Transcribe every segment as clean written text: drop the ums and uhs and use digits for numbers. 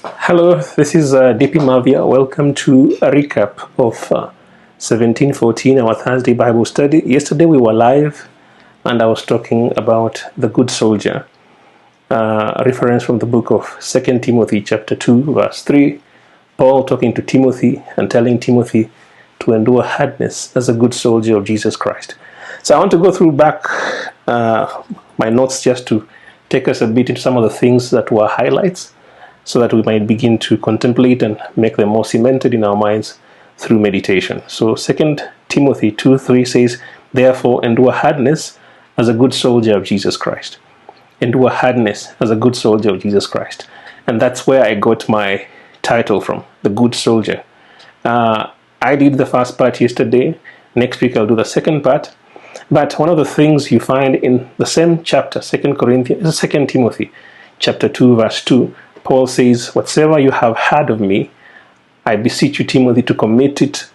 Hello, this is DP Mavia. Welcome to a recap of 1714, our Thursday Bible study. Yesterday we were live and I was talking about the good soldier, reference from the book of 2 Timothy chapter 2 verse 3. Paul talking to Timothy and telling Timothy to endure hardness as a good soldier of Jesus Christ. So I want to go through back my notes just to take us a bit into some of the things that were highlights, so that we might begin to contemplate and make them more cemented in our minds through meditation. So 2 Timothy 2:3 says, "Therefore endure hardness as a good soldier of Jesus Christ." Endure hardness as a good soldier of Jesus Christ. And that's where I got my title from, the good soldier. I did the first part yesterday. Next week I'll do the second part. But one of the things you find in the same chapter, 2 Timothy chapter 2 verse 2, Paul says, "Whatsoever you have heard of me, I beseech you, Timothy, to commit it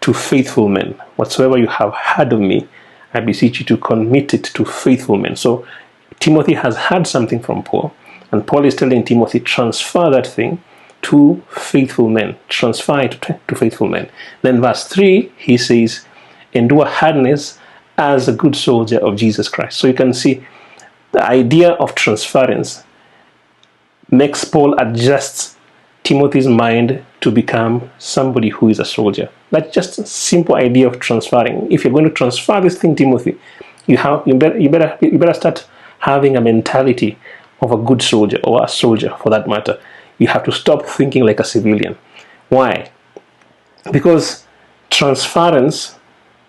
to faithful men." Whatsoever you have heard of me, I beseech you to commit it to faithful men. So Timothy has heard something from Paul, and Paul is telling Timothy, transfer that thing to faithful men. Transfer it to faithful men. Then verse 3, he says, endure hardness as a good soldier of Jesus Christ. So you can see the idea of transference makes Paul adjust Timothy's mind to become somebody who is a soldier. That's just a simple idea of transferring. If you're going to transfer this thing, Timothy, you better start having a mentality of a good soldier, or a soldier for that matter. You have to stop thinking like a civilian. Why? Because transference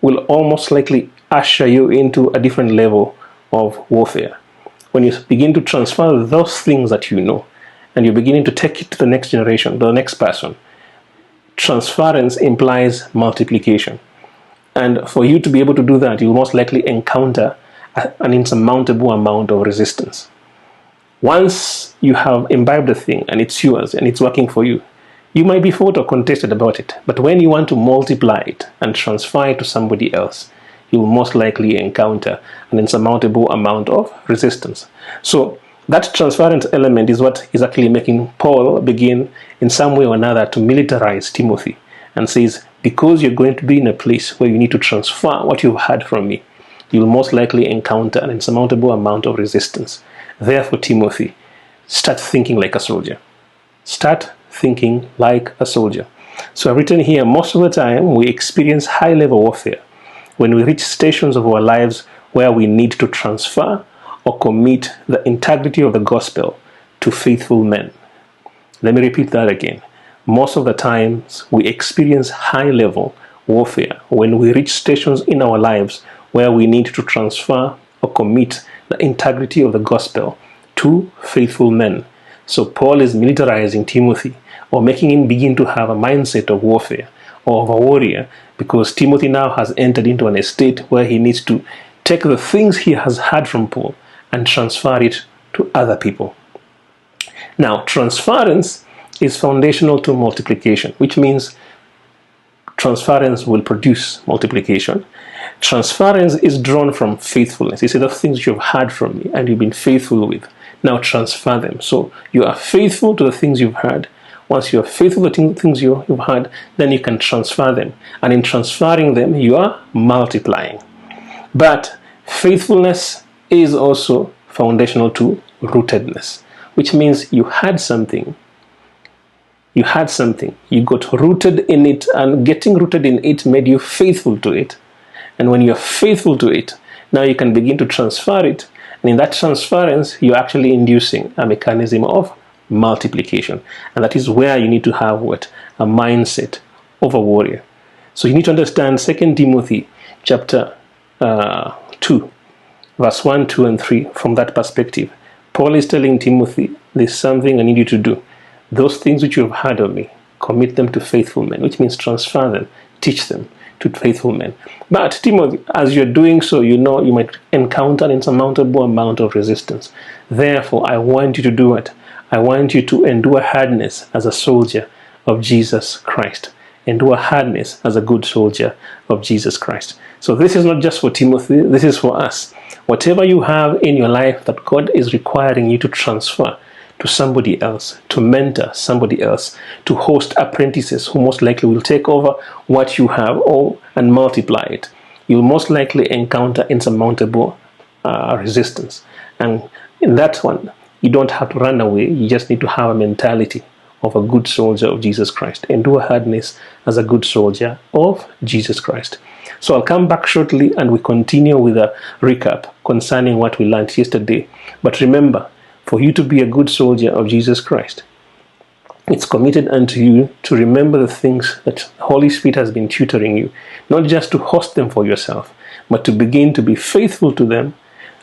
will almost likely usher you into a different level of warfare. When you begin to transfer those things that you know, and you're beginning to take it to the next generation, the next person, transference implies multiplication. And for you to be able to do that, you'll most likely encounter an insurmountable amount of resistance. Once you have imbibed a thing and it's yours and it's working for you, you might be fought or contested about it. But when you want to multiply it and transfer it to somebody else, you will most likely encounter an insurmountable amount of resistance. So that transference element is what is actually making Paul begin in some way or another to militarize Timothy, and says, because you're going to be in a place where you need to transfer what you've heard from me, you'll most likely encounter an insurmountable amount of resistance. Therefore, Timothy, start thinking like a soldier. Start thinking like a soldier. So I've written here, most of the time we experience high-level warfare when we reach stations of our lives where we need to transfer or commit the integrity of the gospel to faithful men. Let me repeat that again. Most of the times we experience high-level warfare when we reach stations in our lives where we need to transfer or commit the integrity of the gospel to faithful men. So Paul is militarizing Timothy, or making him begin to have a mindset of warfare or of a warrior, because Timothy now has entered into an estate where he needs to take the things he has heard from Paul and transfer it to other people. Now, transference is foundational to multiplication, which means transference will produce multiplication. Transference is drawn from faithfulness. You see, the things you've heard from me and you've been faithful with, now transfer them. So you are faithful to the things you've heard. Once you're faithful to the things you've heard, then you can transfer them. And in transferring them, you are multiplying. But faithfulness is also foundational to rootedness, which means you had something, you got rooted in it, and getting rooted in it made you faithful to it. And when you're faithful to it, now you can begin to transfer it. And in that transference, you're actually inducing a mechanism of multiplication. And that is where you need to have what? A mindset of a warrior. So you need to understand 2 Timothy chapter 2. Verse 1, 2, and 3, from that perspective. Paul is telling Timothy, there's something I need you to do. Those things which you have heard of me, commit them to faithful men, which means transfer them, teach them to faithful men. But Timothy, as you're doing so, you know you might encounter an insurmountable amount of resistance. Therefore, I want you to do it. I want you to endure hardness as a soldier of Jesus Christ. Endure hardness as a good soldier of Jesus Christ. So this is not just for Timothy, this is for us. Whatever you have in your life that God is requiring you to transfer to somebody else, to mentor somebody else, to host apprentices who most likely will take over what you have and multiply it. You'll most likely encounter insurmountable resistance. And in that one, you don't have to run away. You just need to have a mentality of a good soldier of Jesus Christ. Endure hardness as a good soldier of Jesus Christ. So I'll come back shortly and we continue with a recap concerning what we learned yesterday. But remember, for you to be a good soldier of Jesus Christ, it's committed unto you to remember the things that the Holy Spirit has been tutoring you, not just to host them for yourself, but to begin to be faithful to them,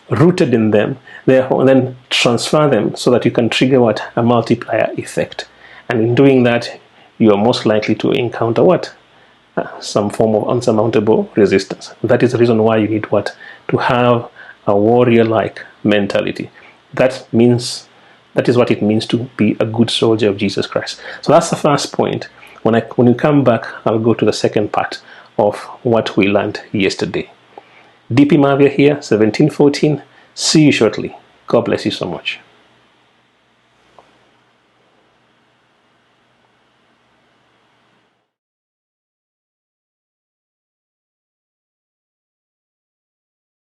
rooted in them, therefore then transfer them so that you can trigger what? A multiplier effect. And in doing that, you are most likely to encounter what? Some form of unsurmountable resistance. That is the reason why you need what? To have a warrior-like mentality. That is what it means to be a good soldier of Jesus Christ. So that's the first point. When we come back, I'll go to the second part of what we learned yesterday. DP Mavia here, 1714. See you shortly. God bless you so much.